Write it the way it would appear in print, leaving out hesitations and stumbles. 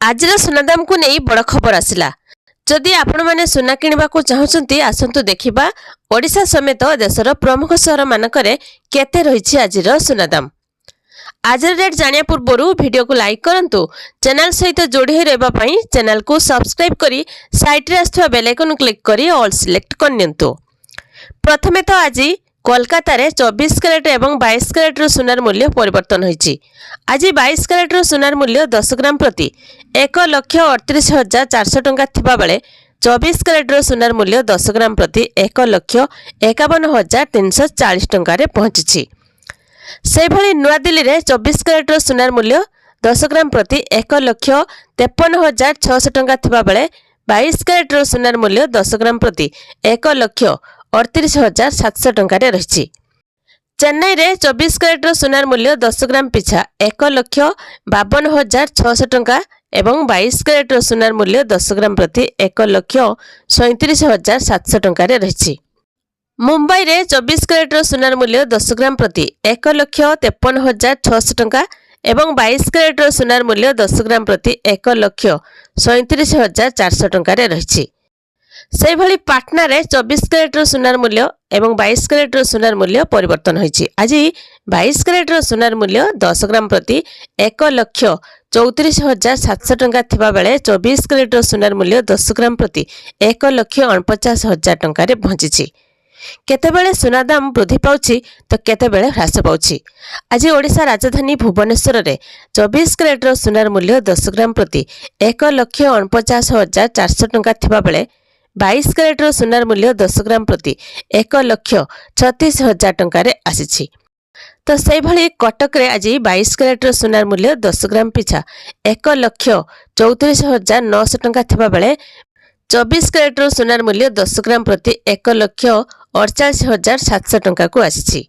आजिर सुनादाम को नहीं बड़ खबर आसिला। जदि आपण माने सुना किनिबा को चाहुचंती आसंतु देखिबा ओडिशा समेत देशर प्रमुख सहर मानकरे केते रहिछि आजिर सुनादाम। आजिर रेट जानिया पूर्वरु वीडियो को लाइक करंतु, चैनल सहित जोड़ी रहबा पई चैनल को सब्सक्राइब करी साइड रे आस्थवा बेल आइकन क्लिक करी ऑल सिलेक्ट करनियंतु। प्रथमे तो आज कोलकाता रे 24 कैरेट एवं 22 कैरेट रो सुनार मूल्य परिवर्तन होईछि। आज 22 कैरेट रो सुनार मूल्य 10 ग्राम प्रति 1,38,400 टंका थिबा बेले 24 कैरेट रो सुनार मूल्य 10 ग्राम प्रति 1,51,340 टंका रे पहुंचिछि। से भली नुआ दिल्ली रे 24 कैरेट रो सुनार मूल्य 10 ग्राम प्रति 1,53,600 टंका थिबा बेले 22 कैरेट रो सुनार मूल्य 10 ग्राम प्रति 1,38,700 टंका रे रहिछि। चेन्नई रे 24 कैरेट रो सुनार मूल्य 10 ग्राम पिछा 1,52,600 टंका एवं 22 कैरेट रो सुनार मूल्य 10 ग्राम प्रति 1,37,700 टंका रे रहिछि। मुंबई रे 24 कैरेट रो सुनार मूल्य 10 ग्राम प्रति 1,53,600 टंका एवं 22 कैरेट रो सुनार मूल्य 10 ग्राम प्रति 1,37,400 टंका रे रहिछि। से भली पाटना रे 24 कैरेट रो सुनार मूल्य एवं 22 कैरेट रो सुनार मूल्य परिवर्तन होईछि। आज 22 कैरेट रो सुनार मूल्य 10 ग्राम प्रति 1,34,700 टंका थिबा बेले 24 कैरेट रो सुनार मूल्य 10 ग्राम प्रति 1,49,000 टंका रे पहुंचिछि। केतेबेले सुना दाम वृद्धि पाउछि तो केतेबेले ह्रास पाउछि। आज ओडिशा राजधानी भुवनेश्वर रे 24 कैरेट रो सुनार मूल्य 10 ग्राम प्रति 1,49,400 टंका थिबा बेले 22 कैरेट रो सुनार मूल्य 10 ग्राम प्रति 1,36,000 टंका रे आसीछि। तो से भली कटक रे आज 22 कैरेट रो सुनार मूल्य 10 ग्राम पिछा 1,34,900 टंका थिबा बेले 24 कैरेट रो सुनार मूल्य 10 ग्राम प्रति 1,48,700 टंका को आसीछि।